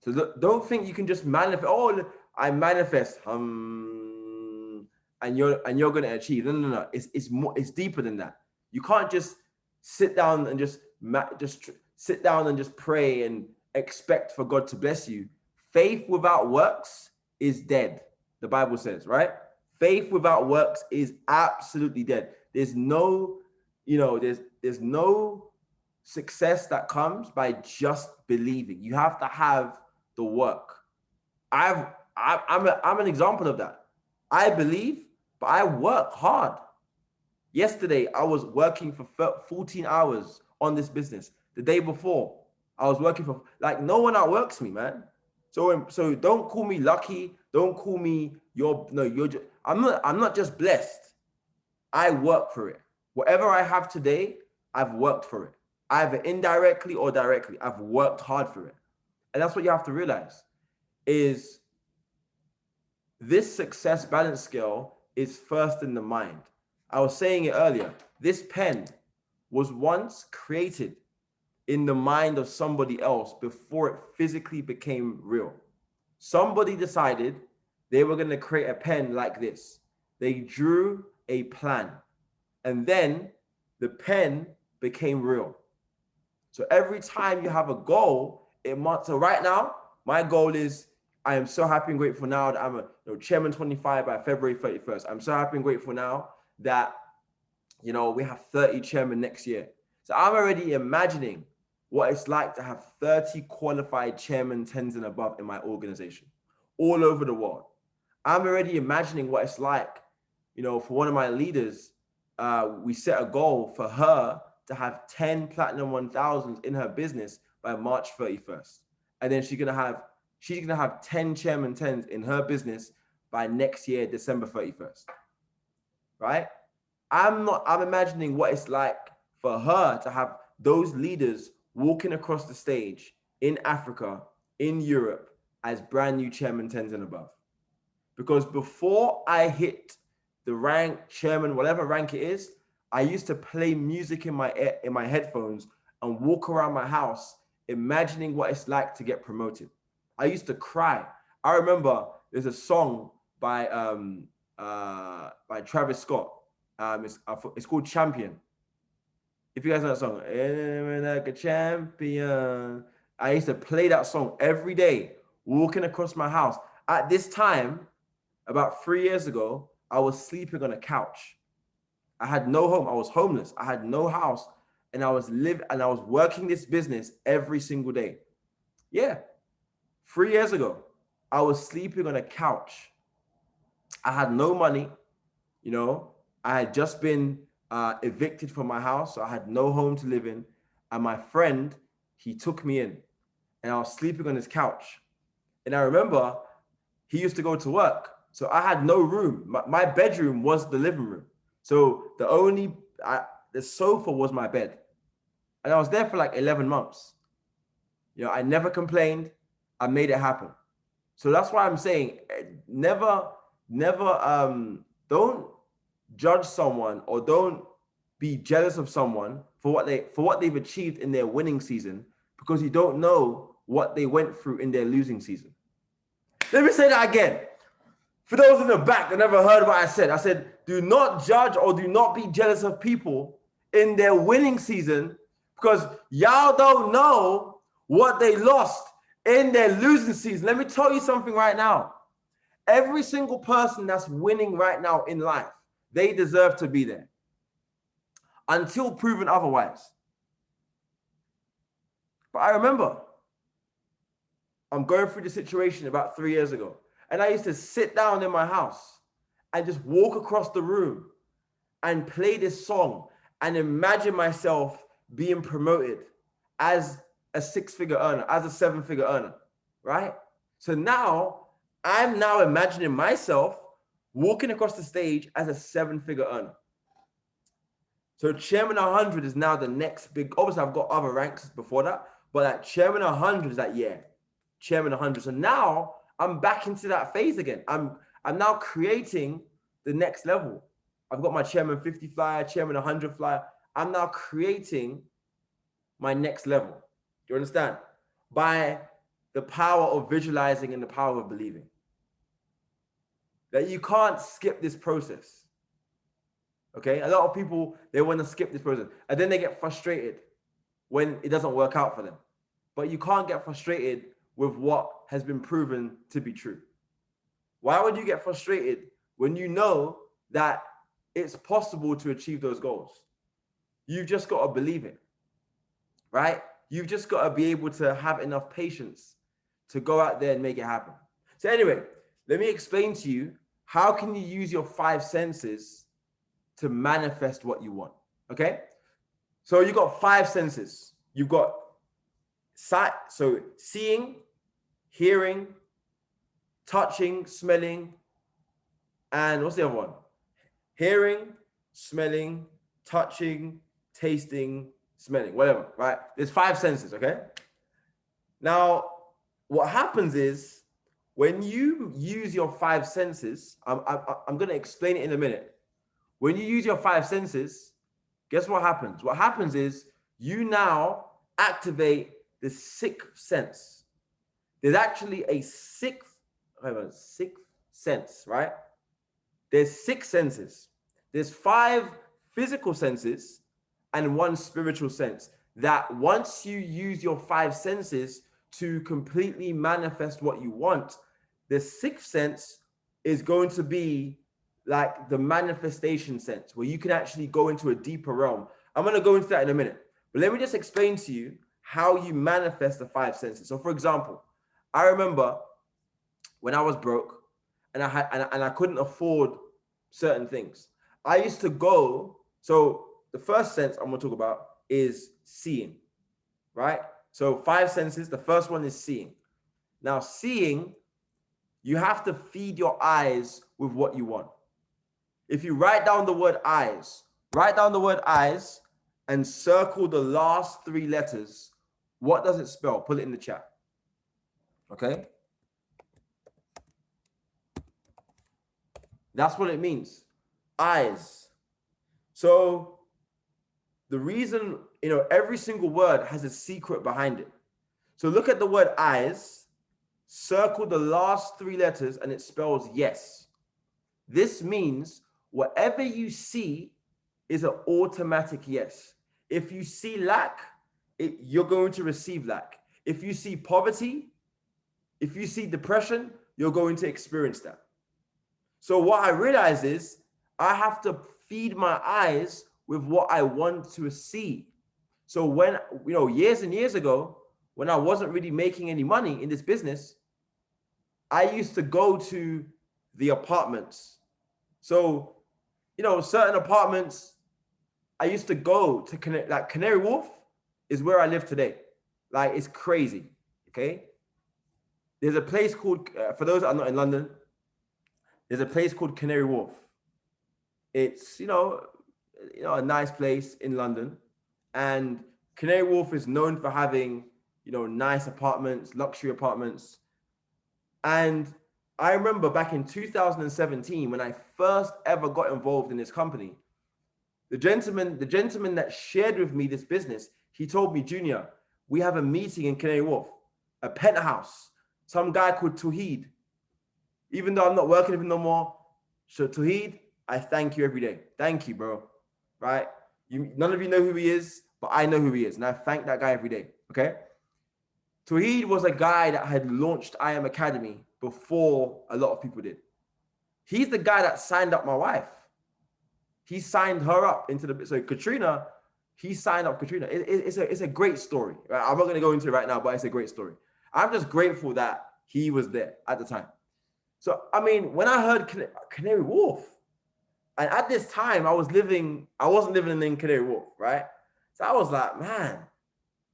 So don't think you can just manifest. Oh, I manifest. And you're gonna achieve. No, no, no. It's more. It's deeper than that. You can't just sit down and sit down and just pray and expect for God to bless you. Faith without works is dead. The Bible says, right? Faith without works is absolutely dead. There's no, there's no success that comes by just believing. You have to have the work. I'm an example of that. I believe, but I work hard. Yesterday, I was working for 14 hours on this business. The day before, I was working for, like, no one outworks me, man. So don't call me lucky. Don't call me I'm not just blessed. I work for it. Whatever I have today, I've worked for it. Either indirectly or directly, I've worked hard for it. And that's what you have to realize is this success balance scale is first in the mind. I was saying it earlier. This pen was once created in the mind of somebody else before it physically became real. Somebody decided they were going to create a pen like this. They drew a plan, and then the pen became real. So every time you have a goal, so right now, my goal is, I am so happy and grateful now that I'm a chairman 25 by February 31st. I'm so happy and grateful now that, we have 30 chairmen next year. So I'm already imagining what it's like to have 30 qualified chairman 10s and above in my organization all over the world. I'm already imagining what it's like, for one of my leaders, we set a goal for her to have 10 platinum 1000s in her business by March 31st. And then she's gonna have 10 chairman 10s in her business by next year, December 31st. Right? I'm imagining what it's like for her to have those leaders walking across the stage in Africa, in Europe, as brand new chairman 10s and above. Because before I hit the rank, chairman, whatever rank it is, I used to play music in my headphones and walk around my house imagining what it's like to get promoted. I used to cry. I remember there's a song by Travis Scott. It's called Champion. If you guys know that song, like a champion. I used to play that song every day, walking across my house. At this time, about 3 years ago, I was sleeping on a couch. I had no home. I was homeless. I had no house, and I was working this business every single day. Yeah, 3 years ago, I was sleeping on a couch. I had no money. I had just been evicted from my house, so I had no home to live in. And my friend, he took me in, and I was sleeping on his couch. And I remember he used to go to work, so I had no room. My bedroom was the living room. So the sofa was my bed. And I was there for like 11 months. I never complained. I made it happen. So that's why I'm saying, never, don't judge someone or don't be jealous of someone for what they've achieved in their winning season, because you don't know what they went through in their losing season. Let me say that again. For those in the back that never heard what I said, do not judge or do not be jealous of people in their winning season, because y'all don't know what they lost in their losing season. Let me tell you something right now. Every single person that's winning right now in life, they deserve to be there until proven otherwise. But I remember I'm going through the situation about 3 years ago, and I used to sit down in my house and just walk across the room and play this song and imagine myself being promoted as a 6-figure earner, as a 7-figure earner, right? So now I'm now imagining myself walking across the stage as a 7-figure earner. So Chairman 100 is now the next big, obviously I've got other ranks before that, but like Chairman 100 is that, Chairman 100. So now I'm back into that phase again. I'm now creating the next level. I've got my Chairman 50 flyer, Chairman 100 flyer. I'm now creating my next level. Do you understand? By the power of visualizing and the power of believing. That you can't skip this process. Okay, a lot of people, they want to skip this process and then they get frustrated when it doesn't work out for them. But you can't get frustrated with what has been proven to be true. Why would you get frustrated when you know that it's possible to achieve those goals? You've just got to believe it, right? You've just got to be able to have enough patience to go out there and make it happen. So anyway, let me explain to you, how can you use your 5 senses to manifest what you want, okay? So you've got 5 senses. You've got sight, so seeing, hearing, touching, smelling, and what's the other one? Hearing, smelling, touching, tasting, smelling, whatever, right? There's 5 senses, okay? Now, what happens is when you use your 5 senses, I'm going to explain it in a minute. When you use your 5 senses, guess what happens? What happens is you now activate the 6th sense. There's actually a sixth sense, right? There's 6 senses. There's 5 physical senses and 1 spiritual sense. That once you use your 5 senses to completely manifest what you want, the 6th sense is going to be like the manifestation sense, where you can actually go into a deeper realm. I'm going to go into that in a minute, but let me just explain to you how you manifest the 5 senses. So for example, I remember when I was broke and I couldn't afford certain things, I used to go. So the first sense I'm going to talk about is seeing, right? So 5 senses. The first one is seeing. Now, seeing, you have to feed your eyes with what you want. If you write down the word eyes, and circle the last 3 letters, what does it spell? Put it in the chat. Okay? That's what it means. Eyes. So the reason, every single word has a secret behind it. So look at the word eyes, circle the last 3 letters, and it spells yes. This means whatever you see is an automatic yes. If you see lack, you're going to receive lack. If you see poverty, if you see depression, you're going to experience that. So what I realize is I have to feed my eyes with what I want to see. So when, years and years ago, when I wasn't really making any money in this business, I used to go to the apartments. So, certain apartments, I used to go to connect, like Canary Wharf is where I live today. Like, it's crazy, okay? There's a place called, for those that are not in London, there's a place called Canary Wharf. It's, a nice place in London. And Canary Wharf is known for having, nice apartments, luxury apartments. And I remember back in 2017, when I first ever got involved in this company, the gentleman that shared with me this business, he told me, Junior, we have a meeting in Canary Wharf, a penthouse, some guy called Tawheed. Even though I'm not working with him no more, so Tawheed, I thank you every day. Thank you, bro. Right? None of you know who he is, but I know who he is. And I thank that guy every day. Okay? Tawheed was a guy that had launched I Am Academy before a lot of people did. He's the guy that signed up my wife. He signed her up into the, so Katrina, he signed up Katrina. It's a great story. Right? I'm not going to go into it right now, but it's a great story. I'm just grateful that he was there at the time. So, when I heard Canary Wharf, and at this time I wasn't living in Canary Wharf, right? So I was like, man,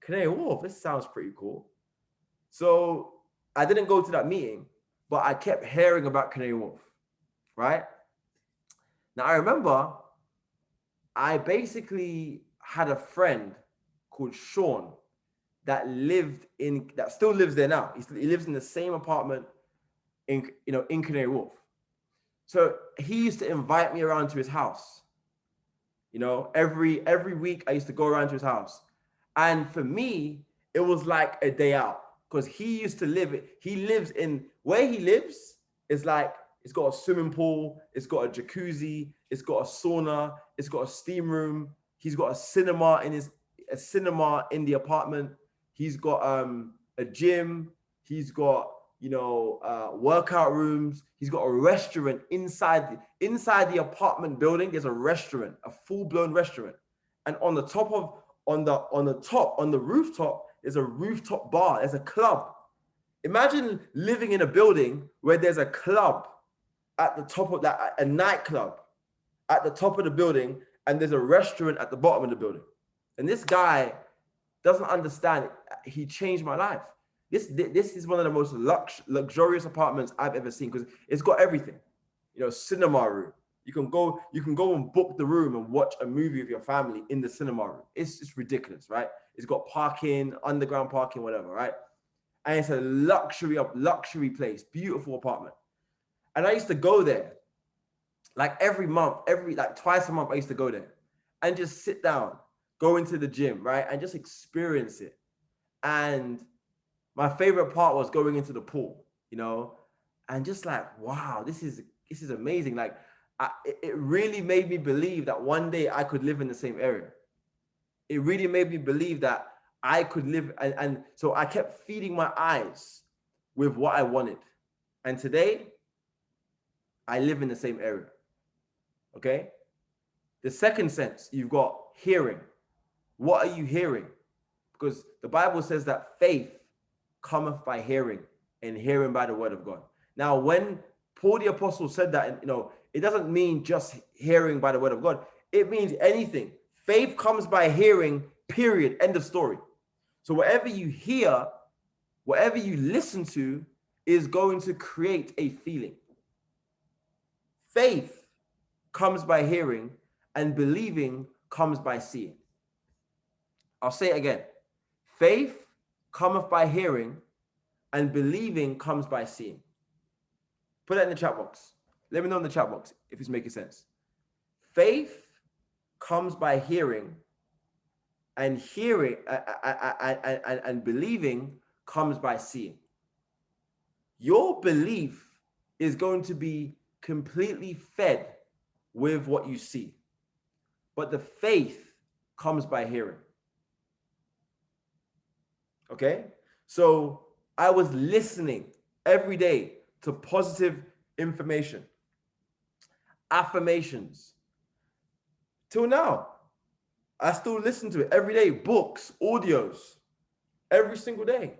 Canary Wharf, this sounds pretty cool. So I didn't go to that meeting, but I kept hearing about Canary Wharf, right? Now I remember I basically had a friend called Sean that still lives there now. He lives in the same apartment in Canary Wharf. So he used to invite me around to his house. Every week I used to go around to his house. And for me, it was like a day out. because he used to live it. He lives in where he lives is like it's got a swimming pool, it's got a jacuzzi, it's got a sauna, it's got a steam room. He's got a cinema in the apartment. He's got a gym. He's got workout rooms. He's got a restaurant inside the apartment building. There's a restaurant, a full blown restaurant, and on the rooftop, there's a rooftop bar. There's a club. Imagine living in a building where there's a club at the top of that, a nightclub at the top of the building, and there's a restaurant at the bottom of the building. And this guy doesn't understand it. He changed my life. This is one of the most luxurious apartments I've ever seen because it's got everything. Cinema room. You can go and book the room and watch a movie with your family in the cinema room. It's ridiculous, right? It's got parking, underground parking, whatever, right? And it's a luxury place, beautiful apartment. And I used to go there like every month, twice a month. I used to go there and just sit down, go into the gym, right? And just experience it. And my favorite part was going into the pool, and just like, wow, this is amazing. Like, it really made me believe that one day I could live in the same area. It really made me believe that I could live. And so I kept feeding my eyes with what I wanted. And today, I live in the same area. Okay? The second sense, you've got hearing. What are you hearing? Because the Bible says that faith cometh by hearing, and hearing by the word of God. Now, when Paul the apostle said that, it doesn't mean just hearing by the word of God. It means anything. Faith comes by hearing, period, end of story. So whatever you hear, whatever you listen to is going to create a feeling. Faith comes by hearing, and believing comes by seeing. I'll say it again. Faith cometh by hearing, and believing comes by seeing. Put that in the chat box. Let me know in the chat box if it's making sense. Faith comes by hearing, and and believing comes by seeing. Your belief is going to be completely fed with what you see, but the faith comes by hearing. Okay? So I was listening every day to positive information, affirmations. Till now, I still listen to it every day, books, audios, every single day.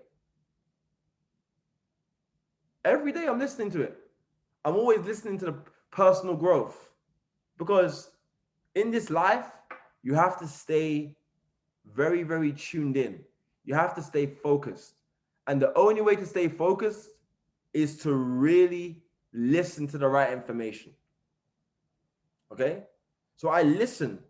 Every day I'm listening to it. I'm always listening to the personal growth, because in this life, you have to stay very, very tuned in. You have to stay focused. And the only way to stay focused is to really listen to the right information. Okay? So I listen.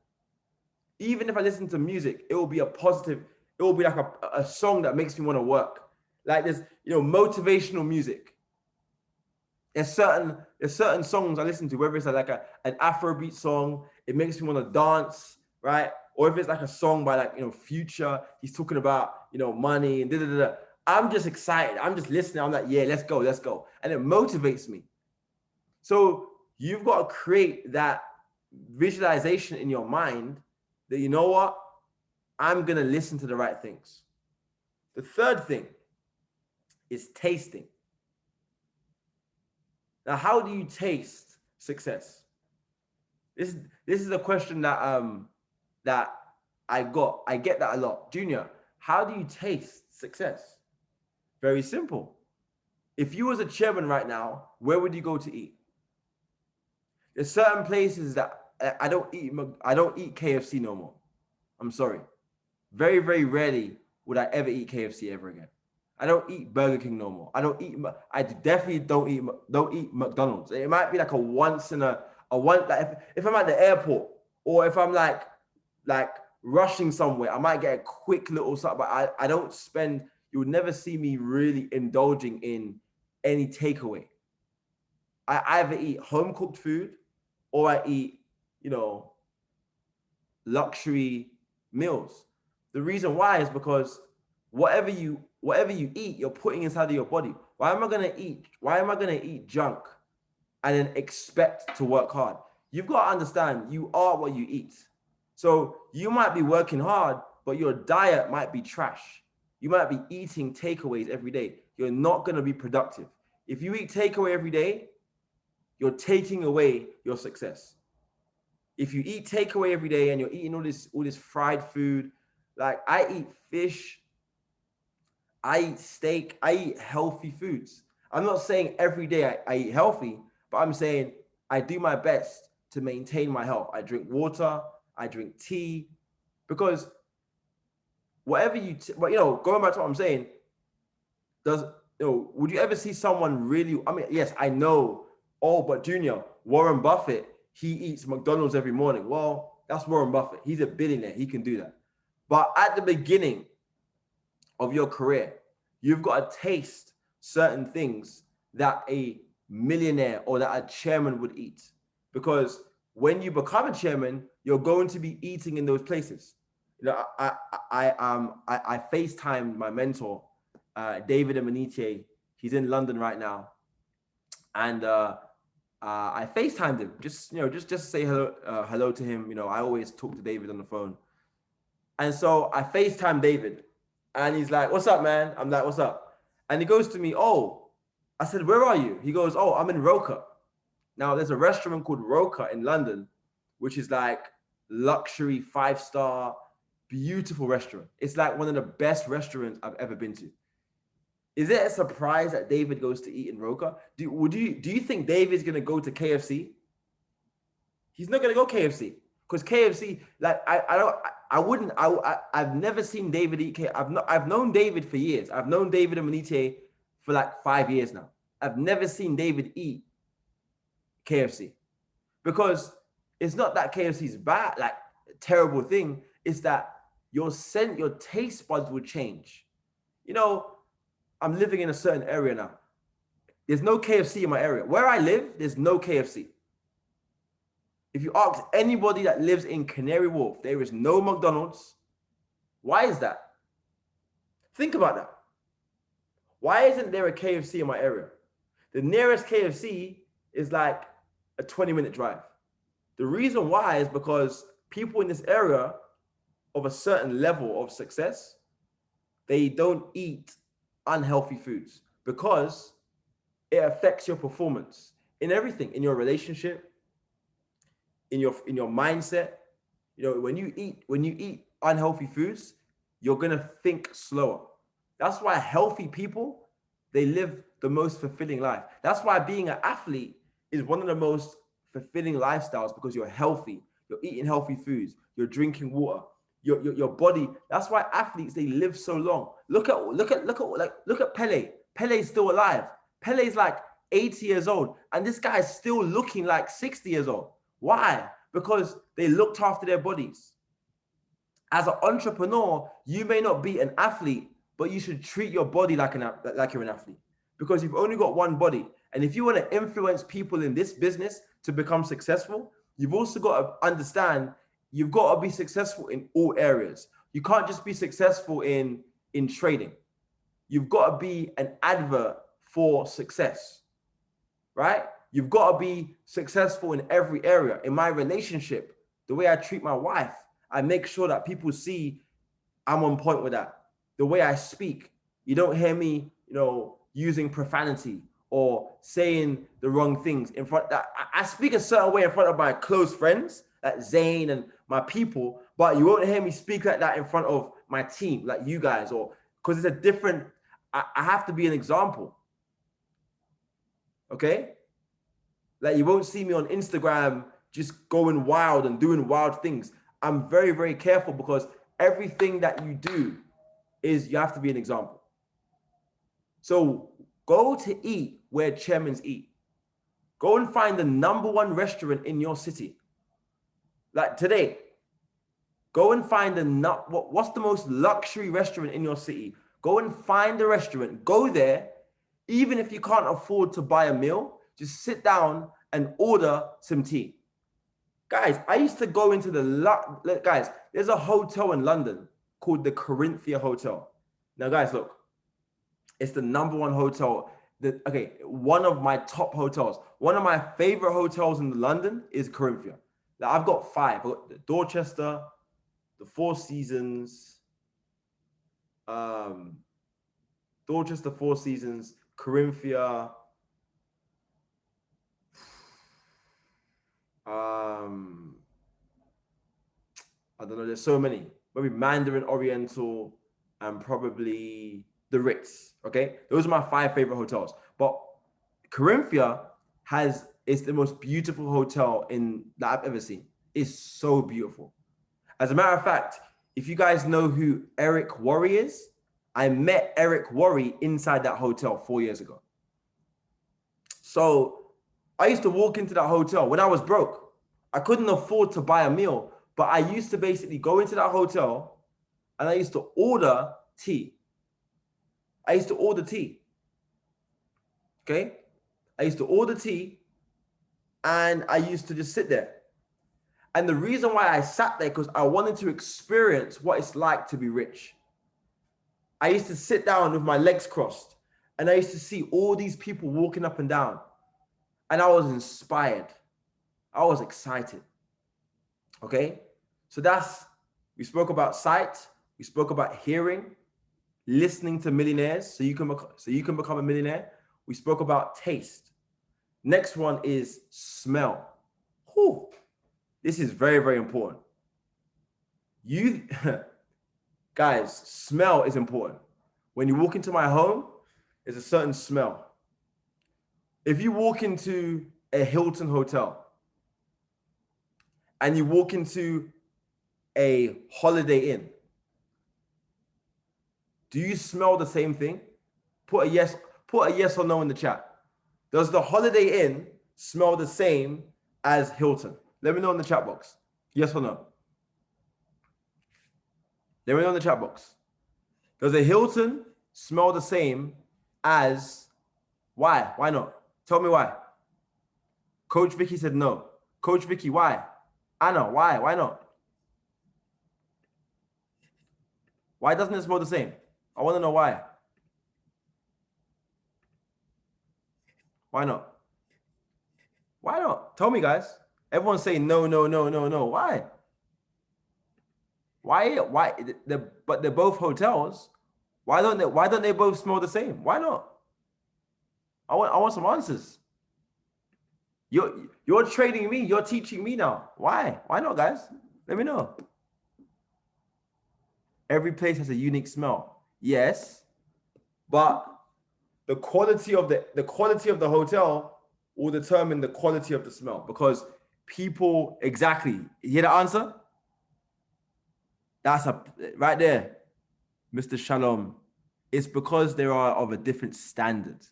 Even if I listen to music, it will be a positive, it will be like a song that makes me want to work. Like there's, motivational music. There's certain songs I listen to, whether it's like an Afrobeat song, it makes me want to dance, right? Or if it's like a song by Future, he's talking about, money and da-da-da-da. I'm just excited. I'm just listening. I'm like, yeah, let's go. And it motivates me. So you've got to create that visualization in your mind that, you know what? I'm going to listen to the right things. The third thing is tasting. Now, how do you taste success? This is a question that I get that a lot. Junior, how do you taste success? Very simple. If you was a chairman right now, where would you go to eat? There's certain places that I don't eat KFC no more. I'm sorry. Very, very rarely would I ever eat KFC ever again. I don't eat Burger King no more. I definitely don't eat McDonald's. It might be like a once in a one, like if I'm at the airport, or if I'm like rushing somewhere, I might get a quick little something, but I don't spend, you would never see me really indulging in any takeaway. I either eat home cooked food or I eat, luxury meals. The reason why is because whatever you eat, you're putting inside of your body. Why am I gonna eat? Why am I gonna eat junk and then expect to work hard? You've got to understand you are what you eat. So you might be working hard, but your diet might be trash. You might be eating takeaways every day. You're not gonna be productive. If you eat takeaway every day, you're taking away your success. If you eat takeaway every day and you're eating all this fried food, like I eat fish, I eat steak, I eat healthy foods. I'm not saying every day I eat healthy, but I'm saying I do my best to maintain my health. I drink water, I drink tea, because whatever but going back to what I'm saying, does would you ever see someone really? I mean, yes, I know. Oh, but Junior, Warren Buffett, he eats McDonald's every morning. Well, that's Warren Buffett. He's a billionaire. He can do that. But at the beginning of your career, you've got to taste certain things that a millionaire or that a chairman would eat. Because when you become a chairman, you're going to be eating in those places. I FaceTimed my mentor, David Amanite. He's in London right now, and I FaceTimed him just to say hello to him. I always talk to David on the phone, and so I FaceTimed David, and he's like, "What's up, man?" I'm like, "What's up?" And he goes to me, "Oh," I said, "Where are you?" He goes, "Oh, I'm in Roca." Now there's a restaurant called Roca in London, which is like luxury 5-star, beautiful restaurant. It's like one of the best restaurants I've ever been to. Is it a surprise that David goes to eat in Roca? Do you think David's gonna go to KFC? He's not gonna go KFC because KFC, like I've never seen David eat KFC. I've known David for years. I've known David Amanite for like 5 years now. I've never seen David eat KFC because it's not that KFC is bad, like terrible thing. It's that your taste buds will change. I'm living in a certain area now. There's no KFC in my area. Where I live, there's no KFC. If you ask anybody that lives in Canary Wharf, there is no McDonald's. Why is that? Think about that. Why isn't there a KFC in my area? The nearest KFC is like a 20-minute drive. The reason why is because people in this area of a certain level of success, they don't eat unhealthy foods because it affects your performance in everything, in your relationship, in your mindset. When you eat unhealthy foods, you're gonna think slower. That's why healthy people, they live the most fulfilling life. That's why being an athlete is one of the most fulfilling lifestyles, because you're healthy, you're eating healthy foods, you're drinking water, your body. That's why athletes, they live so long. Look at Pele. Pele's still alive. Pele's like 80 years old, and this guy is still looking like 60 years old. Why? Because they looked after their bodies. As an entrepreneur, you may not be an athlete, but you should treat your body like you're an athlete, because you've only got one body. And if you want to influence people in this business to become successful, you've also got to understand you've got to be successful in all areas. You can't just be successful in trading. You've got to be an advert for success, right? You've got to be successful in every area. In my relationship, the way I treat my wife, I make sure that people see I'm on point with that. The way I speak, you don't hear me, using profanity or saying the wrong things in front. I speak a certain way in front of my close friends, like Zane and my people, but you won't hear me speak like that in front of my team, like you guys, or because it's a different. I have to be an example. Okay, like you won't see me on Instagram just going wild and doing wild things. I'm very, very careful, because everything that you do is you have to be an example. So go to eat where chairmen eat. Go and find the #1 restaurant in your city. Like today, go and find what's the most luxury restaurant in your city. Go and find the restaurant. Go there. Even if you can't afford to buy a meal, just sit down and order some tea. Guys, I used to go into guys, there's a hotel in London called the Corinthia Hotel. Now, guys, look, it's the number one hotel. One of my top hotels. One of my favorite hotels in London is Corinthia. Now, I've got 5. I've got the Dorchester, the Four Seasons, Dorchester, Four Seasons, Corinthia, I don't know, there's so many. Maybe Mandarin Oriental and probably the Ritz. Okay, those are my 5 favorite hotels. But Corinthia is the most beautiful hotel that I've ever seen. It's so beautiful. As a matter of fact, if you guys know who Eric Worre is, I met Eric Worre inside that hotel 4 years ago. So I used to walk into that hotel when I was broke. I couldn't afford to buy a meal, but I used to basically go into that hotel and I used to order tea. Okay? I used to order tea and I used to just sit there. And the reason why I sat there, because I wanted to experience what it's like to be rich. I used to sit down with my legs crossed and I used to see all these people walking up and down. And I was inspired. I was excited. Okay? So we spoke about sight. We spoke about hearing, listening to millionaires so you can become a millionaire. We spoke about taste. Next one is smell. Whew. This is very, very important. Guys, smell is important. When you walk into my home, there's a certain smell. If you walk into a Hilton hotel and you walk into a Holiday Inn, do you smell the same thing? Put a yes or no in the chat. Does the Holiday Inn smell the same as Hilton? Let me know in the chat box. Yes or no? Let me know in the chat box. Does a Hilton smell the same as... Why? Why not? Tell me why. Coach Vicky said no. Coach Vicky, why? Anna, why? Why not? Why doesn't it smell the same? I want to know why. Why not? Why not? Tell me, guys. Everyone's saying no, no, no, no, no. Why? Why? But they're both hotels. Why don't they both smell the same? Why not? I want some answers. You're training me. You're teaching me now. Why? Why not, guys? Let me know. Every place has a unique smell. Yes, but the quality of the hotel will determine the quality of the smell, because people... Exactly. You hear the answer? That's right there, Mr. Shalom. It's because they are of a different standard.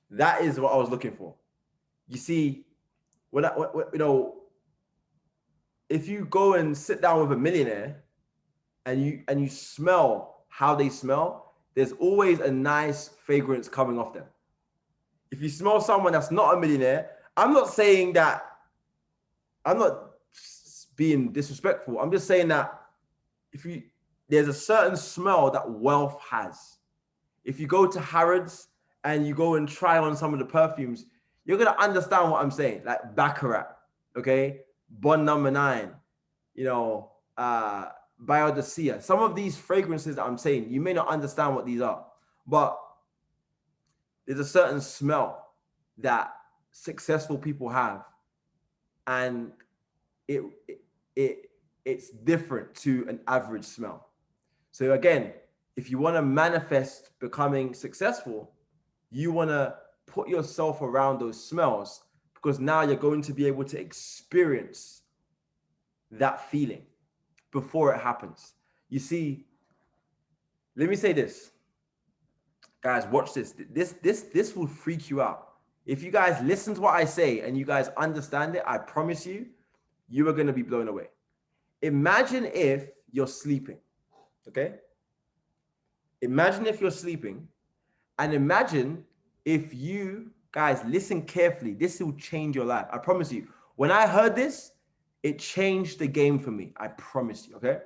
That is what I was looking for. You see, if you go and sit down with a millionaire and you smell how they smell, there's always a nice fragrance coming off them. If you smell someone that's not a millionaire, I'm not saying that, I'm not being disrespectful. I'm just saying that there's a certain smell that wealth has. If you go to Harrods and you go and try on some of the perfumes, you're going to understand what I'm saying. Like Baccarat, okay? Bond Number 9, Biodicea. Some of these fragrances that I'm saying, you may not understand what these are, but there's a certain smell that successful people have, and it's different to an average smell. So again, if you want to manifest becoming successful, you want to put yourself around those smells, because now you're going to be able to experience that feeling before it happens. You see, let me say this. Guys, watch this. This will freak you out. If you guys listen to what I say and you guys understand it, I promise you, you are going to be blown away. Imagine if you're sleeping, okay? Imagine if you're sleeping, and imagine if you guys listen carefully. This will change your life. I promise you. When I heard this, it changed the game for me. I promise you, okay?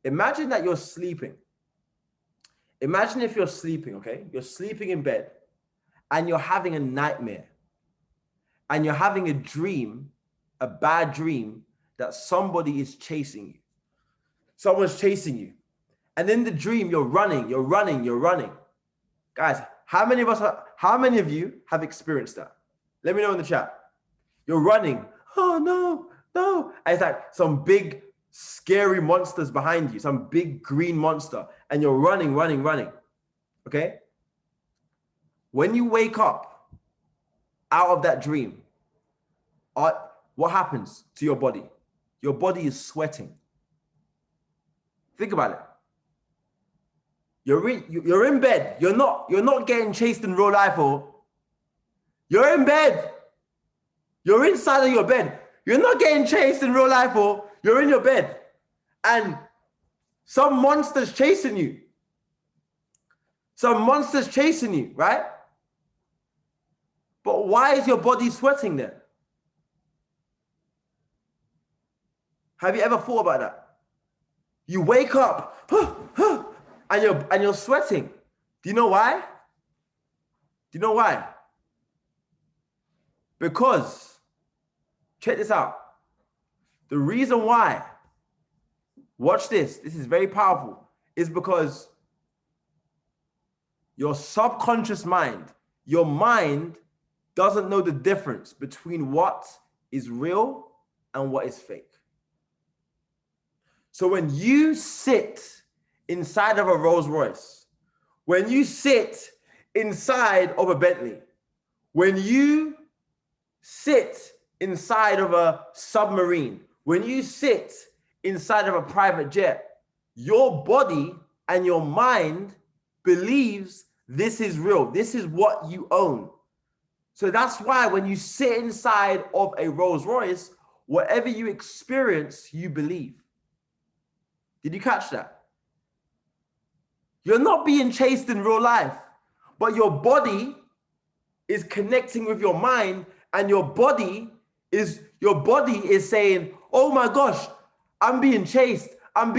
Imagine that you're sleeping Imagine if you're sleeping, okay? You're sleeping in bed and you're having a nightmare and you're having a dream, a bad dream, that somebody is chasing you. Someone's chasing you. And in the dream, you're running. Guys, how many of you have experienced that? Let me know in the chat. You're running. Oh, no. And it's like some big, scary monsters behind you, some big green monster, and you're running. Okay? When you wake up out of that dream, what happens to your body? Your body is sweating. Think about it. You're in bed. You're not getting chased in real life, or you're in bed. You're inside of your bed. You're not getting chased in real life, or you're in your bed. And some monster's chasing you. Some monster's chasing you, right? But why is your body sweating then? Have you ever thought about that? You wake up and you're sweating. Do you know why? Because, check this out. The reason why, watch this is very powerful, is because your subconscious mind, your mind doesn't know the difference between what is real and what is fake. So when you sit inside of a Rolls Royce, when you sit inside of a Bentley, when you sit inside of a submarine, when you sit inside of a private jet, your body and your mind believes this is real. This is what you own. So that's why when you sit inside of a Rolls Royce, whatever you experience, you believe. Did you catch that? You're not being chased in real life, but your body is connecting with your mind, and your body is saying, oh my gosh, I'm being chased. And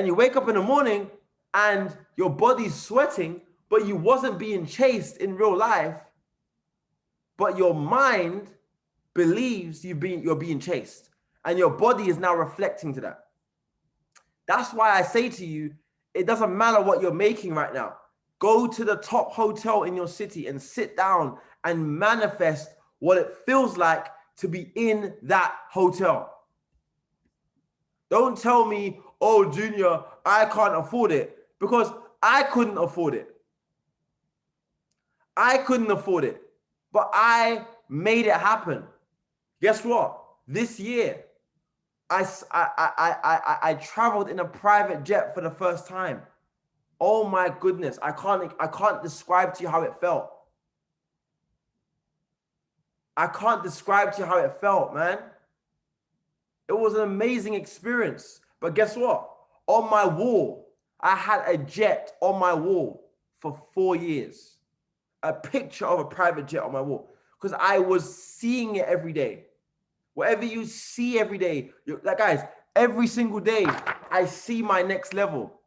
you wake up in the morning and your body's sweating, but you wasn't being chased in real life, but your mind believes you're being chased. And your body is now reflecting to that. That's why I say to you, it doesn't matter what you're making right now. Go to the top hotel in your city and sit down and manifest what it feels like to be in that hotel. Don't tell me, oh, Junior, I can't afford it, because I couldn't afford it. But I made it happen. Guess what? This year, I traveled in a private jet for the first time. Oh my goodness, I can't describe to you how it felt. Man. It was an amazing experience. But guess what? On my wall, I had a jet on my wall for 4 years. A picture of a private jet on my wall, because I was seeing it every day. Whatever you see every day, like guys, every single day, I see my next level.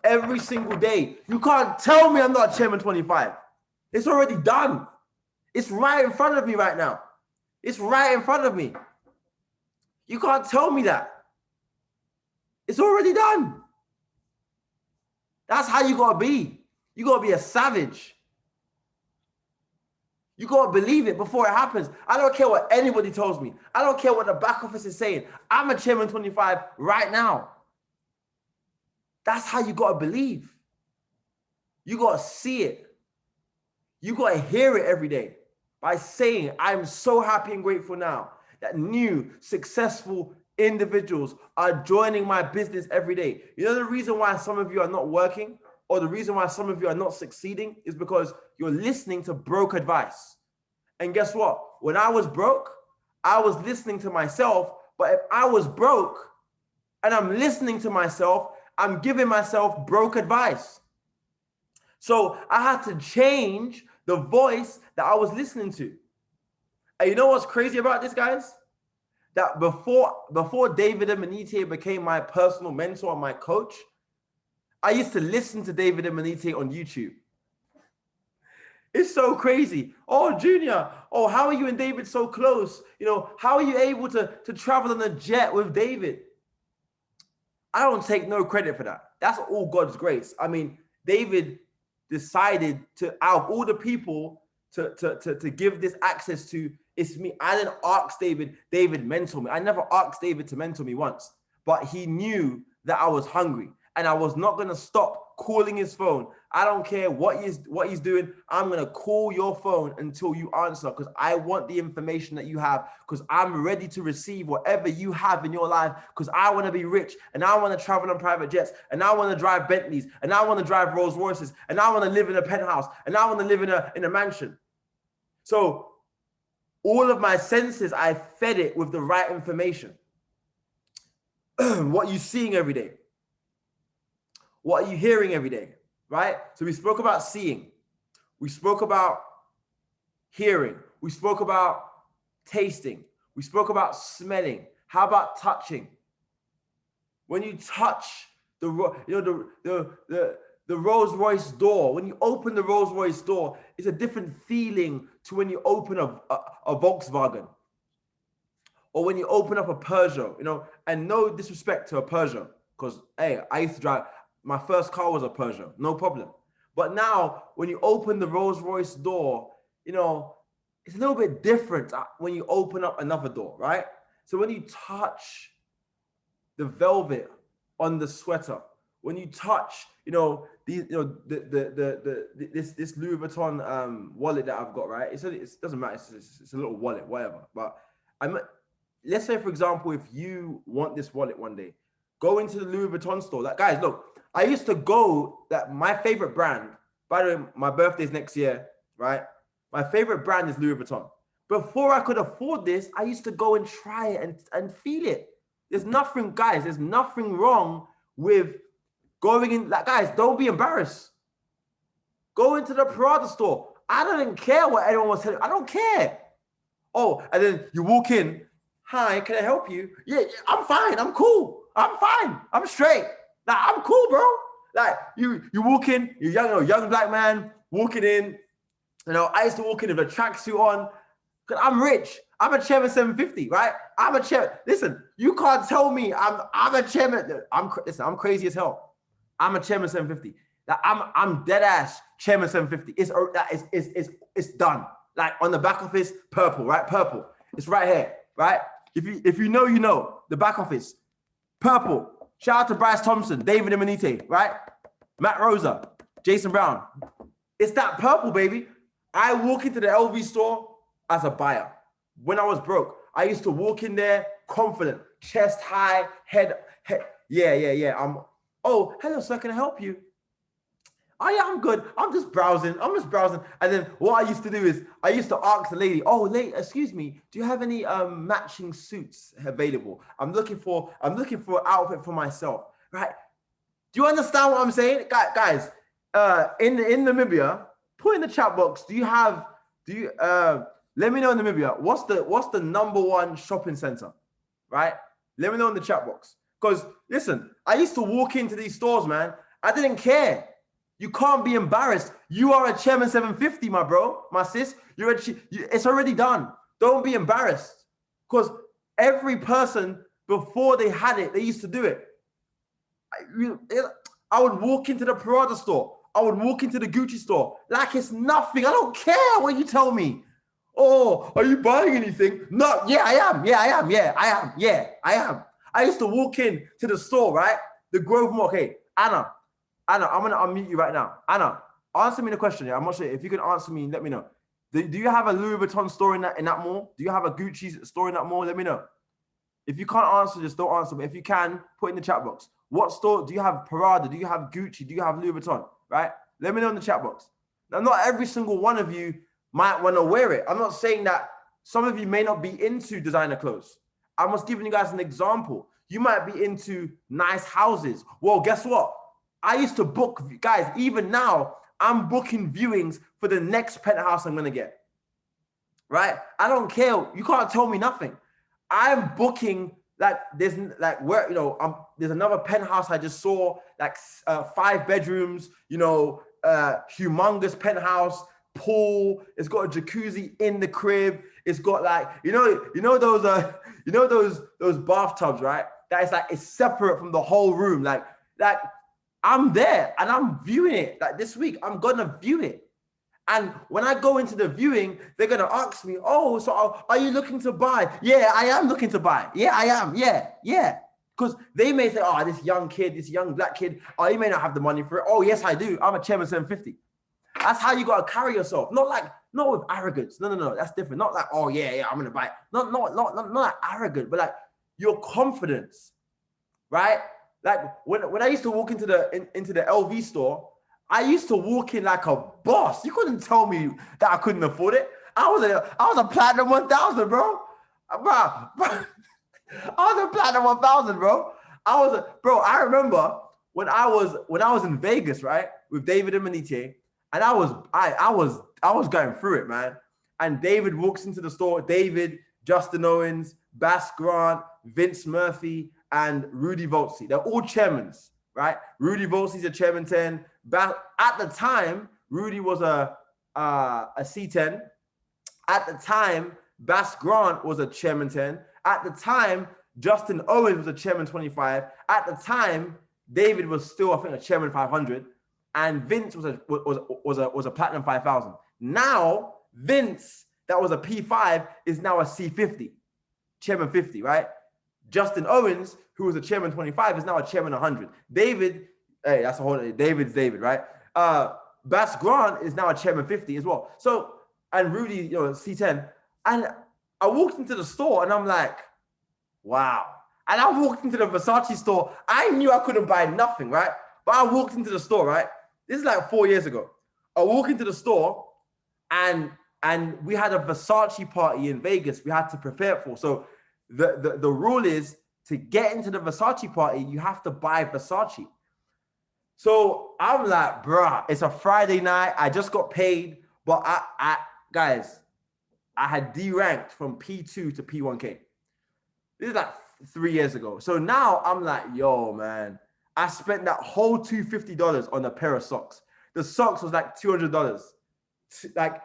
Every single day. You can't tell me I'm not Chairman 25. It's already done. It's right in front of me right now. It's right in front of me. You can't tell me that. It's already done. That's how you gotta be. You gotta be a savage. You gotta believe it before it happens. I don't care what anybody tells me. I don't care what the back office is saying. I'm a Chairman 25 right now. That's how you gotta believe. You gotta see it. You gotta hear it every day by saying, I'm so happy and grateful now that new, successful individuals are joining my business every day. You know the reason why some of you are not working, or the reason why some of you are not succeeding, is because you're listening to broke advice. And guess what? When I was broke, I was listening to myself. But if I was broke and I'm listening to myself, I'm giving myself broke advice. So I had to change the voice that I was listening to. And you know what's crazy about this, guys? That before David Emanite became my personal mentor and my coach, I used to listen to David and Manite on YouTube. It's so crazy. Oh, Junior. Oh, how are you and David so close? You know, how are you able to travel on a jet with David? I don't take no credit for that. That's all God's grace. I mean, David decided to, out of all the people to give this access to, it's me. I didn't ask David mentor me. I never asked David to mentor me once, but he knew that I was hungry and I was not going to stop calling his phone. I don't care what he's doing. I'm going to call your phone until you answer, because I want the information that you have, because I'm ready to receive whatever you have in your life, because I want to be rich and I want to travel on private jets and I want to drive Bentleys and I want to drive Rolls Royces and I want to live in a penthouse and I want to live in a mansion. So all of my senses, I fed it with the right information. What are you seeing every day? What are you hearing every day? Right? So we spoke about seeing. We spoke about hearing. We spoke about tasting. We spoke about smelling. How about touching? When you touch the Rolls Royce door, when you open the Rolls Royce door, it's a different feeling to when you open a Volkswagen, or when you open up a Peugeot, you know, and no disrespect to a Peugeot, because hey, I used to drive, my first car was a Peugeot, no problem. But now when you open the Rolls Royce door, you know, it's a little bit different when you open up another door, right? So when you touch the velvet on the sweater, when you touch, you know, these, you know, this Louis Vuitton wallet that I've got, right? It doesn't matter. It's a little wallet, whatever. But let's say, for example, if you want this wallet one day, go into the Louis Vuitton store. Like, guys, look, I used to go, that my favorite brand, by the way, my birthday's next year, right? My favorite brand is Louis Vuitton. Before I could afford this, I used to go and try it and feel it. There's nothing, guys, there's nothing wrong with going in. Like, guys, don't be embarrassed. Go into the Prada store. I don't care what anyone was telling you. I don't care. Oh, and then you walk in. Hi, can I help you? Yeah, I'm fine. I'm cool. I'm fine. I'm straight. Like, I'm cool, bro. Like, you walk in, you're young black man walking in. You know, I used to walk in with a tracksuit on, because I'm rich. I'm a chairman 750, right? I'm a chairman. Listen, you can't tell me I'm a chairman. Listen, I'm crazy as hell. I'm a chairman 750. Like, I'm dead ass chairman 750. It's done. Like, on the back office, purple, right? Purple. It's right here, right? If you know, you know. The back office, purple. Shout out to Bryce Thompson, David Emanite, right? Matt Rosa, Jason Brown. It's that purple, baby. I walk into the LV store as a buyer. When I was broke, I used to walk in there confident, chest high, head. Yeah. Oh, hello, sir, can I help you? Oh yeah, I'm good. I'm just browsing. And then what I used to do is I used to ask the lady, oh, lady, excuse me, do you have any matching suits available? I'm looking for an outfit for myself, right? Do you understand what I'm saying? Guys, in Namibia, put in the chat box, let me know in Namibia, what's the number one shopping center, right? Let me know in the chat box. Because listen, I used to walk into these stores, man. I didn't care. You can't be embarrassed. You are a chairman 750, my bro, my sis. It's already done. Don't be embarrassed. Because every person, before they had it, they used to do it. I would walk into the Prada store. I would walk into the Gucci store like it's nothing. I don't care what you tell me. Oh, are you buying anything? No, yeah, I am. I am. I used to walk in to the store, right? The Grove Mall. Okay, Anna, I'm going to unmute you right now. Anna, answer me the question. Yeah? I'm not sure. If you can answer me, let me know. Do you have a Louis Vuitton store in that mall? Do you have a Gucci store in that mall? Let me know. If you can't answer, just don't answer. But if you can, put in the chat box. What store? Do you have Prada? Do you have Gucci? Do you have Louis Vuitton? Right? Let me know in the chat box. Now, not every single one of you might want to wear it. I'm not saying that some of you may not be into designer clothes. I'm just giving you guys an example. You might be into nice houses. Well, guess what? I used to book, guys, even now, I'm booking viewings for the next penthouse I'm going to get. Right? I don't care. You can't tell me nothing. I'm booking Like there's like where, there's another penthouse I just saw, like 5 bedrooms, humongous penthouse, pool. It's got a jacuzzi in the crib. It's got like, those bathtubs, right? That is like, it's separate from the whole room. Like I'm there and I'm viewing it. Like this week, I'm gonna view it. And when I go into the viewing, they're going to ask me, oh, so are you looking to buy? Yeah, I am looking to buy. Yeah, I am. Yeah. Because they may say, oh, this young kid, this young black kid, oh, you may not have the money for it. Oh, yes, I do. I'm a chairman 750. That's how you got to carry yourself. Not with arrogance. No. That's different. Not like, oh, yeah, I'm going to buy it. Not like arrogant, but like your confidence, right? Like when I used to walk into the LV store, I used to walk in like a boss. You couldn't tell me that I couldn't afford it. I was a platinum 1000, bro. I was a platinum 1000, bro. I remember when I was in Vegas, right, with David and Manite, and I was going through it, man. And David walks into the store. David, Justin Owens, Bass Grant, Vince Murphy, and Rudy Voltzi. They're all chairmen, right? Rudy Voltzi's a chairman 10. At the time, Rudy was a C10. At the time, Bass Grant was a chairman 10. At the time, Justin Owens was a chairman 25. At the time, David was still, I think, a chairman 500, and Vince was a platinum 5000. Now, Vince, that was a P5, is now a C50, chairman 50, right? Justin Owens, who was a chairman 25, is now a chairman 100. David, hey, that's a whole David's David, right? Bass Grant is now a chairman 50 as well. So, and Rudy, C10. And I walked into the store and I'm like, wow. And I walked into the Versace store. I knew I couldn't buy nothing, right? But I walked into the store, right? This is like 4 years ago. I walk into the store and we had a Versace party in Vegas we had to prepare for. So the rule is to get into the Versace party, you have to buy Versace. So I'm like, bruh, it's a Friday night. I just got paid, but guys, I had D-ranked from P2 to P1K. This is like 3 years ago. So now I'm like, yo, man, I spent that whole $250 on a pair of socks. The socks was like $200. Like,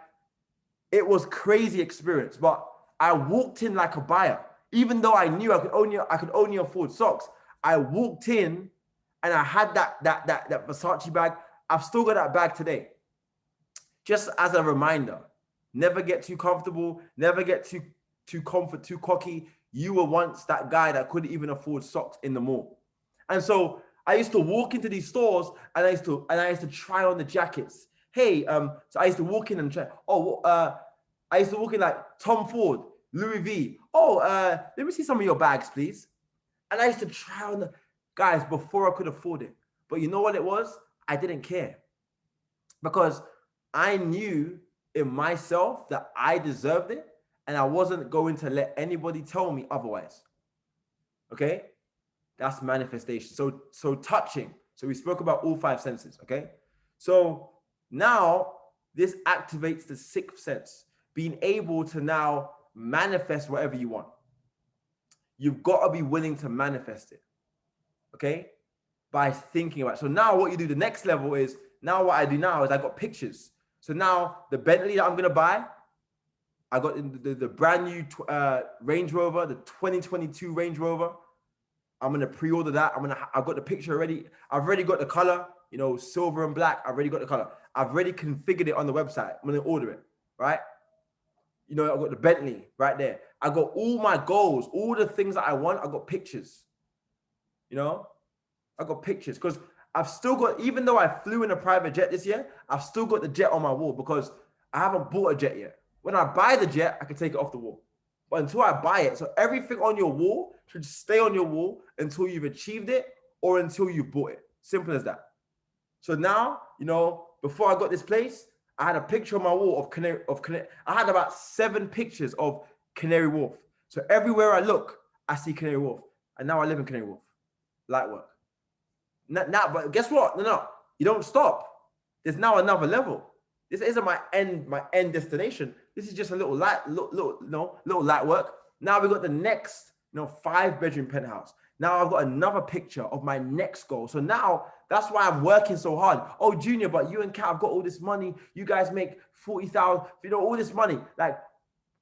it was crazy experience, but I walked in like a buyer. Even though I knew I could only afford socks, I walked in and I had that Versace bag. I've still got that bag today. Just as a reminder, never get too comfortable, never get too cocky. You were once that guy that couldn't even afford socks in the mall. And so I used to walk into these stores and I used to try on the jackets. Hey, so I used to walk in and try. I used to walk in like Tom Ford, Louis V. Let me see some of your bags, please. And I used to try on the guys before I could afford it. But you know what it was? I didn't care because I knew in myself that I deserved it and I wasn't going to let anybody tell me otherwise. Okay? That's manifestation. So touching. So we spoke about all 5 senses. Okay? So now this activates the 6th sense, being able to now manifest whatever you want. You've got to be willing to manifest it. Okay? By thinking about it. So now what you do, the next level is, now what I do now is I got pictures. So now the Bentley that I'm going to buy, I got the brand new Range Rover, the 2022 Range Rover. I'm going to pre-order that. I've got the picture already. I've already got the color, silver and black. I've already got the color. I've already configured it on the website. I'm going to order it, right? I've got the Bentley right there. I got all my goals, all the things that I want. I got pictures, I got pictures because I've still got, even though I flew in a private jet this year, I've still got the jet on my wall because I haven't bought a jet yet. When I buy the jet, I can take it off the wall. But until I buy it, so everything on your wall should stay on your wall until you've achieved it or until you've bought it. Simple as that. So now, before I got this place, I had a picture on my wall of Canary. I had about 7 pictures of Canary Wharf. So everywhere I look, I see Canary Wharf. And now I live in Canary Wharf. Light work. Now, but guess what? No, you don't stop. There's now another level. This isn't my end destination. This is just a little light work. Now we got the next 5-bedroom penthouse. Now I've got another picture of my next goal. So now that's why I'm working so hard. Oh, Junior, but you and Kat have got all this money. You guys make 40,000, all this money. Like,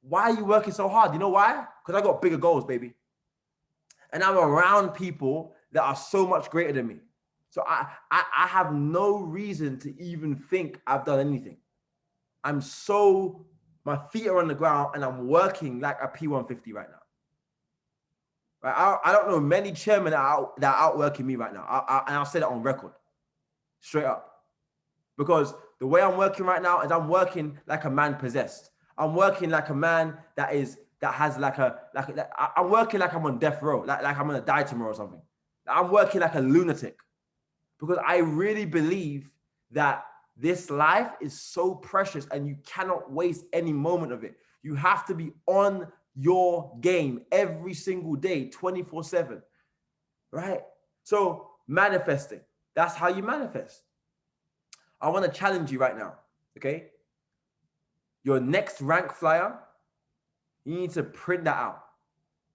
why are you working so hard? You know why? Because I got bigger goals, baby. And I'm around people that are so much greater than me. So I have no reason to even think I've done anything. My feet are on the ground and I'm working like a P150 right now. Right? I don't know many chairmen that are outworking me right now. And I'll say that on record, straight up. Because the way I'm working right now is I'm working like a man possessed. I'm working like a man I'm working like I'm on death row, like I'm gonna die tomorrow or something. I'm working like a lunatic because I really believe that this life is so precious and you cannot waste any moment of it. You have to be on your game every single day, 24/7, right? So manifesting, that's how you manifest. I want to challenge you right now, okay? Your next rank flyer, you need to print that out.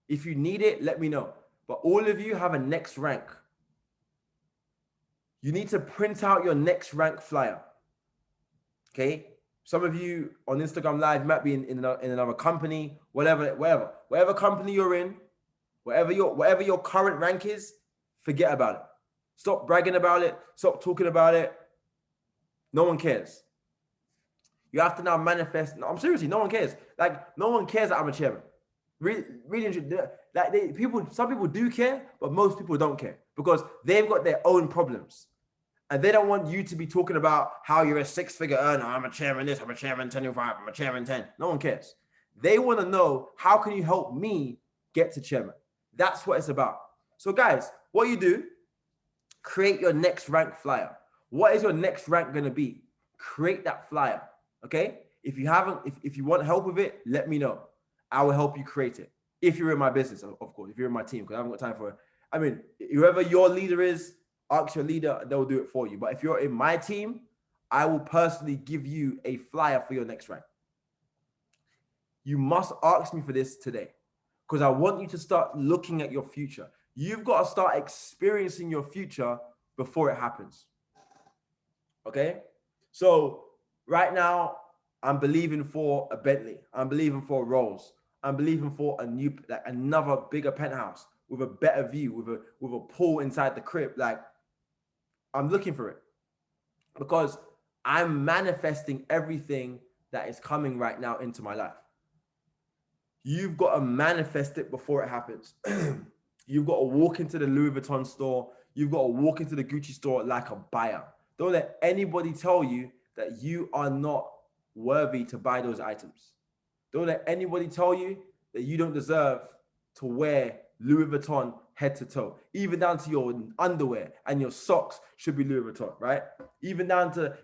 If you need it, let me know. But all of you have a next rank. You need to print out your next rank flyer. Okay? Some of you on Instagram Live might be in another company, whatever company you're in, whatever your current rank is, forget about it. Stop bragging about it. Stop talking about it. No one cares. You have to now manifest. No, I'm seriously, no one cares. Like, no one cares that I'm a chairman. Really, some people do care, but most people don't care because they've got their own problems. And they don't want you to be talking about how you're a 6-figure earner. I'm a chairman this, I'm a chairman 25, I'm a chairman 10. No one cares. They want to know, how can you help me get to chairman? That's what it's about. So guys, what you do, create your next rank flyer. What is your next rank going to be? Create that flyer. Okay? If you want help with it, let me know. I will help you create it. If you're in my business, of course, if you're in my team, because I haven't got time for it. I mean, whoever your leader is, ask your leader, they'll do it for you. But if you're in my team, I will personally give you a flyer for your next rank. You must ask me for this today because I want you to start looking at your future. You've got to start experiencing your future before it happens. Okay? So right now, I'm believing for a Bentley. I'm believing for a Rolls. I'm believing for another bigger penthouse with a better view, with a pool inside the crib. Like, I'm looking for it because I'm manifesting everything that is coming right now into my life. You've got to manifest it before it happens. You've got to walk into the Louis Vuitton store. You've got to walk into the Gucci store like a buyer. Don't let anybody tell you that you are not worthy to buy those items. Don't let anybody tell you that you don't deserve to wear Louis Vuitton head to toe. Even down to your underwear and your socks should be Louis Vuitton, right? Even down to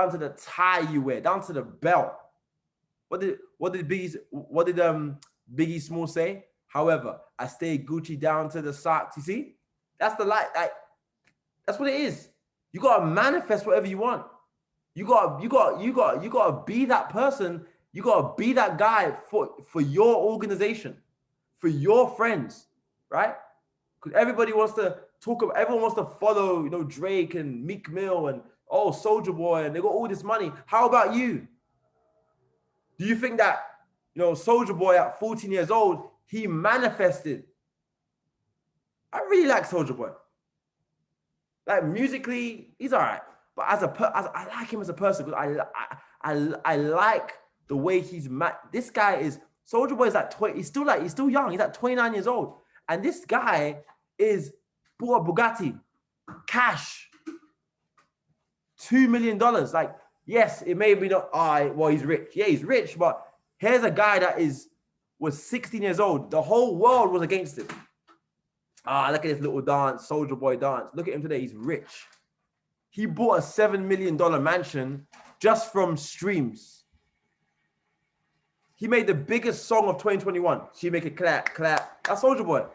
the tie you wear, down to the belt. What did Biggie Small say? However, I stay Gucci down to the socks. You see? That's the light. That's what it is. You gotta manifest whatever you want. You gotta be that person. You gotta be that guy for your organization, for your friends, right? Because everyone wants to follow, Drake and Meek Mill and Soulja Boy, and they got all this money. How about you? Do you think that, Soulja Boy at 14 years old, he manifested? I really like Soulja Boy. Like, musically, he's all right. But I like him as a person because I like the way he's this guy is Soulja Boy is like 20. He's still young. He's like 29 years old, and this guy bought a Bugatti, cash, $2 million. Like, yes, it may be not. Well, he's rich. Yeah, he's rich, but here's a guy that was 16 years old. The whole world was against him. Look at this little dance, Soulja Boy dance. Look at him today. He's rich. He bought a $7 million mansion just from streams. He made the biggest song of 2021. She make it clap, clap. That's Soulja Boy.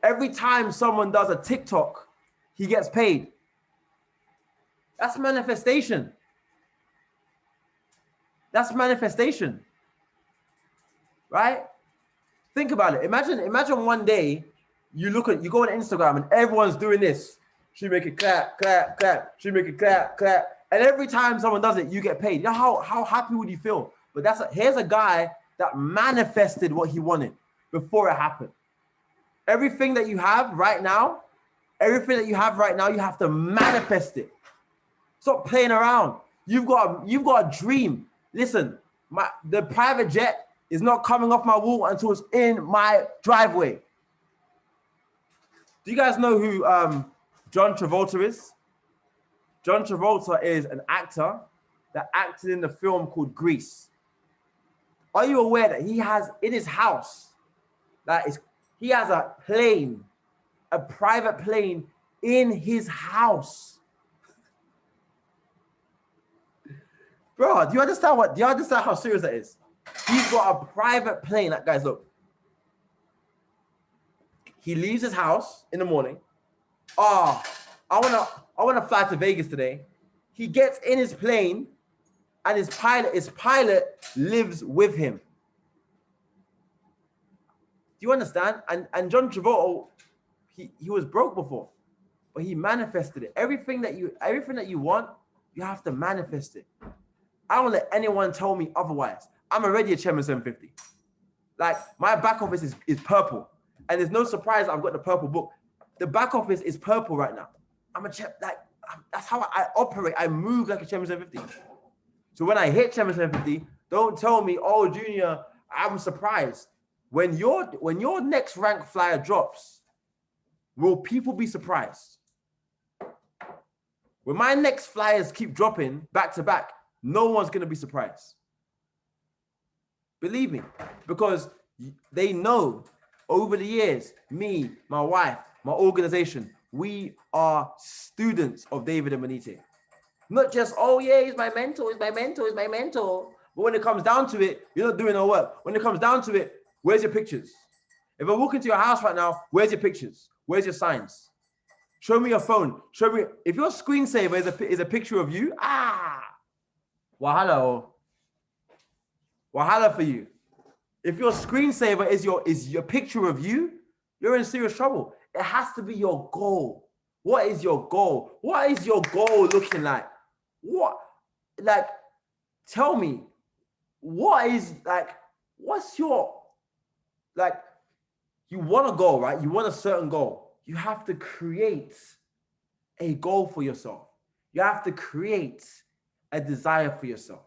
Every time someone does a TikTok, he gets paid. That's manifestation. That's manifestation. right? Think about it. Imagine one day you go on Instagram and everyone's doing this. She make it clap, clap, clap. She make it clap, clap. And every time someone does it, you get paid. You know how happy would you feel? But here's a guy that manifested what he wanted before it happened. Everything that you have right now, you have to manifest it. Stop playing around. You've got a dream. Listen, the private jet is not coming off my wall until it's in my driveway. Do you guys know who John Travolta is? John Travolta is an actor that acted in the film called Grease. Are you aware that he has in his house, he has a private plane in his house? Bro, do you understand how serious that is? He's got a private plane. That guys, look. He leaves his house in the morning. I wanna fly to Vegas today. He gets in his plane, and his pilot lives with him. Do you understand? And John Travolta, he was broke before, but he manifested it. Everything that you want, you have to manifest it. I don't let anyone tell me otherwise. I'm already a Chairman 750. Like, my back office is purple. And there's no surprise I've got the purple book. The back office is purple right now. That's how I operate. I move like a Chairman 750. So when I hit Chairman 750, don't tell me, oh, Junior, I'm surprised. When your next rank flyer drops, will people be surprised? When my next flyers keep dropping back to back, no one's going to be surprised. Believe me, because they know over the years, me, my wife, my organization, we are students of David and Manite. Not just, oh yeah, he's my mentor, he's my mentor, he's my mentor. But when it comes down to it, you're not doing no work. When it comes down to it, where's your pictures? If I walk into your house right now, where's your pictures? Where's your signs? Show me your phone. Show me, if your screensaver is a picture of you, wahala for you. If your screensaver is your picture of you, you're in serious trouble. It has to be your goal. What is your goal? What is your goal looking like? Tell me, what's your, you want a goal, right? You want a certain goal. You have to create a goal for yourself. You have to create a desire for yourself.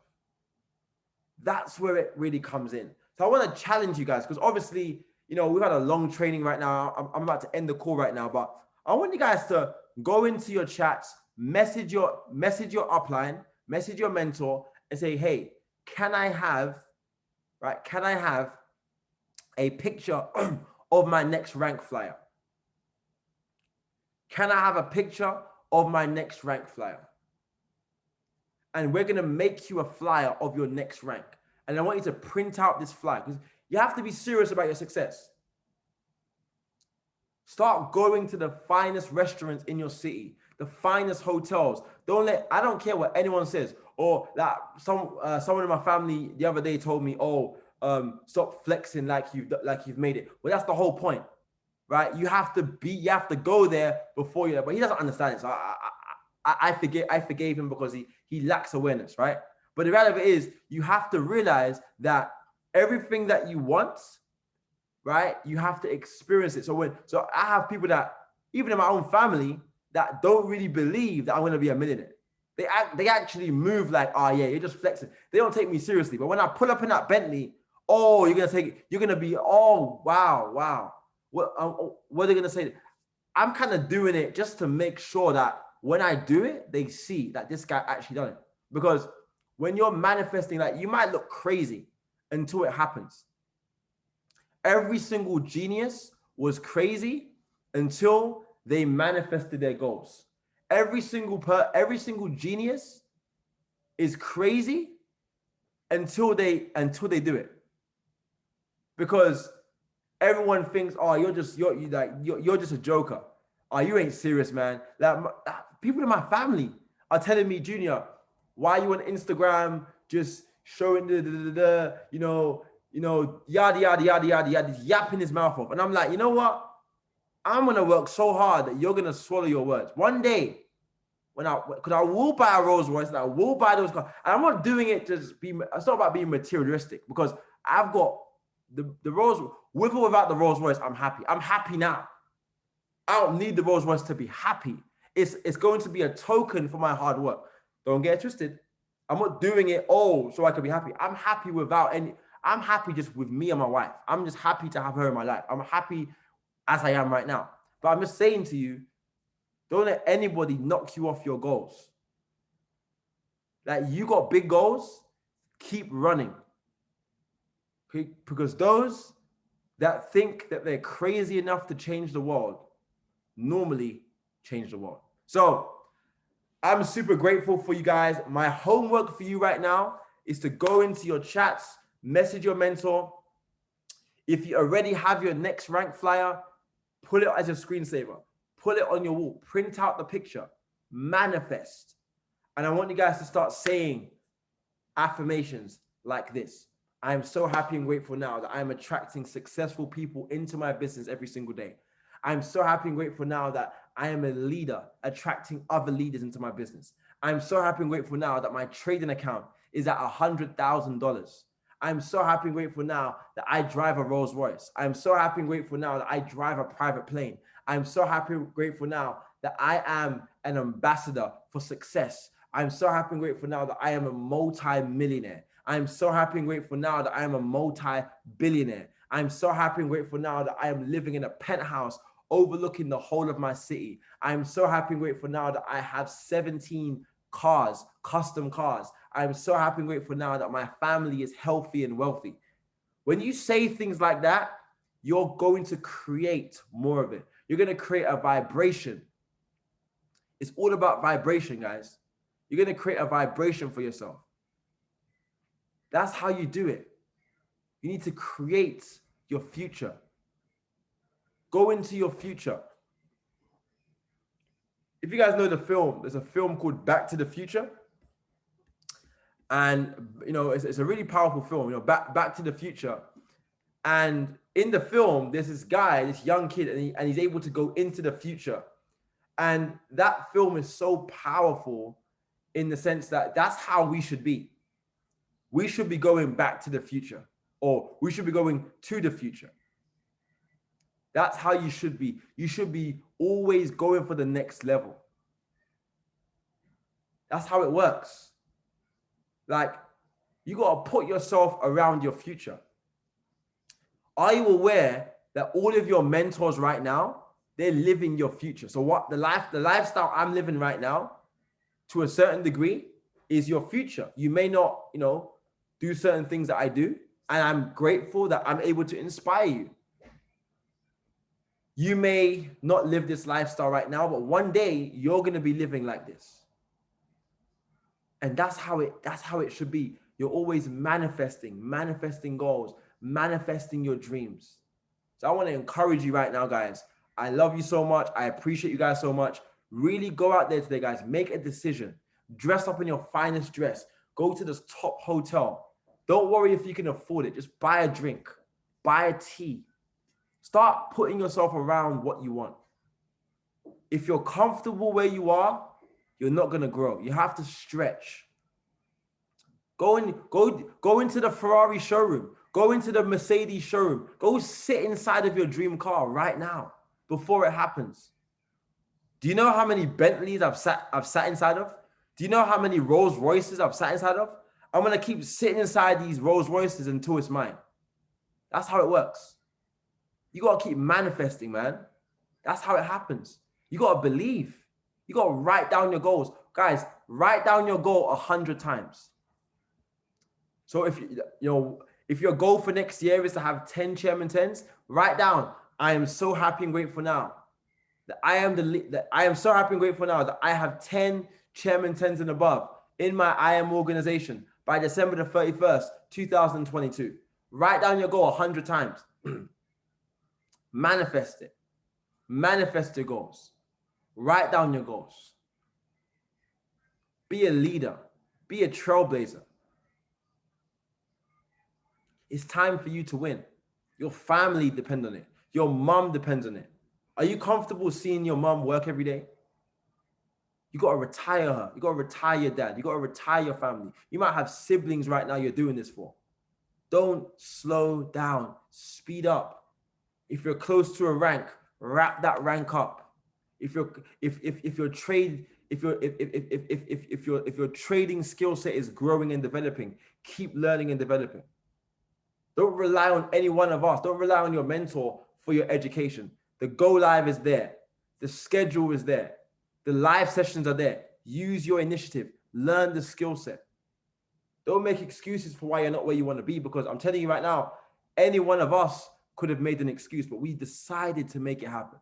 That's where it really comes in. So I want to challenge you guys, because obviously, we've had a long training right now. I'm about to end the call right now, but I want you guys to go into your chats, message your upline, message your mentor, and say, hey, can I have a picture of my next rank flyer? Can I have a picture of my next rank flyer? And we're going to make you a flyer of your next rank. And I want you to print out this flyer, because you have to be serious about your success. Start going to the finest restaurants in your city, the finest hotels. I don't care what anyone says. Or that someone in my family the other day told me, stop flexing like you've made it. Well, that's the whole point, right? You have to go there before you're there. But he doesn't understand it. So I forgave him because he lacks awareness, right? But the reality is, you have to realize that everything that you want, right, you have to experience it. So I have people that, even in my own family, that don't really believe that I'm going to be a millionaire. They actually move like, oh yeah, you're just flexing. They don't take me seriously. But when I pull up in that Bentley, oh, you're going to be, oh, wow. What are they going to say? I'm kind of doing it just to make sure that when I do it, they see that this guy actually done it. Because when you're manifesting, you might look crazy until it happens. Every single genius was crazy until they manifested their goals. Every single genius is crazy until they do it. Because everyone thinks, oh, you're just a joker. Oh, you ain't serious, man. People in my family are telling me, Junior, why are you on Instagram just showing yada, yada, yada, yada, yada, he's yapping his mouth off. And I'm like, you know what? I'm going to work so hard that you're going to swallow your words. One day, because I will buy a Rolls Royce and I will buy those cars. And I'm not doing it it's not about being materialistic, because I've got the Rolls, with or without the Rolls Royce, I'm happy. I'm happy now. I don't need the Rolls Royce to be happy. It's going to be a token for my hard work. Don't get it twisted. I'm not doing it so I can be happy. I'm happy I'm happy just with me and my wife. I'm just happy to have her in my life. I'm happy as I am right now. But I'm just saying to you, don't let anybody knock you off your goals. Like, you got big goals, keep running. Because those that think that they're crazy enough to change the world normally change the world. So I'm super grateful for you guys. My homework for you right now is to go into your chats, message your mentor. If you already have your next rank flyer, put it as a screensaver. Put it on your wall. Print out the picture. Manifest. And I want you guys to start saying affirmations like this. I am so happy and grateful now that I am attracting successful people into my business every single day. I'm so happy and grateful now that I am a leader, attracting other leaders into my business. I'm so happy and grateful now that my trading account is at $100,000. I'm so happy and grateful now that I drive a Rolls Royce. I'm so happy and grateful now that I drive a private plane. I'm so happy and grateful now that I am an ambassador for success. I'm so happy and grateful now that I am a multi-millionaire. I'm so happy and grateful now that I am a multi-billionaire. I'm so happy and grateful now that I am living in a penthouse overlooking the whole of my city. I'm so happy and grateful now that I have 17 cars, custom cars. I'm so happy and grateful now that my family is healthy and wealthy. When you say things like that, you're going to create more of it. You're going to create a vibration. It's all about vibration, guys. You're going to create a vibration for yourself. That's how you do it. You need to create your future. Go into your future. If you guys know the film, there's a film called Back to the Future. And, it's a really powerful film, Back to the Future. And in the film, there's this guy, this young kid, and he's able to go into the future. And that film is so powerful in the sense that that's how we should be. We should be going back to the future, or we should be going to the future. That's how you should be. You should be always going for the next level. That's how it works. Like, you got to put yourself around your future. Are you aware that all of your mentors right now, they're living your future? So what the lifestyle I'm living right now, to a certain degree, is your future. You may not, do certain things that I do, and I'm grateful that I'm able to inspire you. You may not live this lifestyle right now, but one day you're going to be living like this. And that's how it should be. You're always manifesting goals, manifesting your dreams. So I want to encourage you right now, guys. I love you so much. I appreciate you guys so much. Really go out there today, guys. Make a decision. Dress up in your finest dress. Go to this top hotel. Don't worry if you can afford it. Just buy a drink. Buy a tea. Start putting yourself around what you want. If you're comfortable where you are, you're not going to grow. You have to stretch. Go into the Ferrari showroom. Go into the Mercedes showroom. Go sit inside of your dream car right now before it happens. Do you know how many Bentleys I've sat inside of? Do you know how many Rolls Royces I've sat inside of? I'm going to keep sitting inside these Rolls Royces until it's mine. That's how it works. You got to keep manifesting, man. That's how it happens. You got to believe. You got to write down your goals. Guys, write down your goal 100 times. So if your goal for next year is to have 10 chairman 10s, write down, I am so happy and grateful now that I am so happy and grateful now that I have 10 chairman 10s and above in my I am organization by December the 31st, 2022. Write down your goal 100 times. Manifest it. Manifest your goals. Write down your goals. Be a leader. Be a trailblazer. It's time for you to win. Your family depend on it. Your mom depends on it. Are you comfortable seeing your mom work every day? You got to retire her. You got to retire your dad. You got to retire your family. You might have siblings right now you're doing this for. Don't slow down. Speed up. If you're close to a rank, wrap that rank up. If your trading skill set is growing and developing, keep learning and developing. Don't rely on any one of us. Don't rely on your mentor for your education. The Go Live is there. The schedule is there. The live sessions are there. Use your initiative. Learn the skill set. Don't make excuses for why you're not where you want to be, because I'm telling you right now, any one of us could have made an excuse, but we decided to make it happen.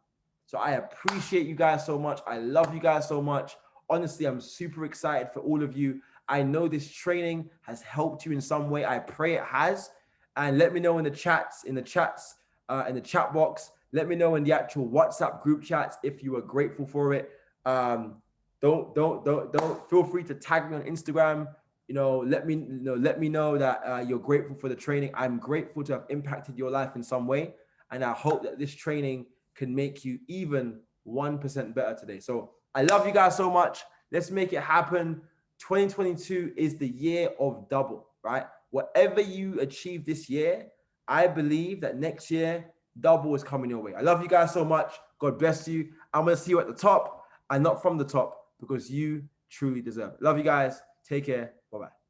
So I appreciate you guys so much. I love you guys so much. Honestly, I'm super excited for all of you. I know this training has helped you in some way. I pray it has. And let me know in the chats, in the chat box. Let me know in the actual WhatsApp group chats if you are grateful for it. Don't feel free to tag me on Instagram. Let me know that you're grateful for the training. I'm grateful to have impacted your life in some way, and I hope that this training can make you even 1% better today. So I love you guys so much. Let's make it happen. 2022 is the year of double, right? Whatever you achieve this year, I believe that next year, double is coming your way. I love you guys so much. God bless you. I'm going to see you at the top and not from the top, because you truly deserve it. Love you guys. Take care. Bye-bye.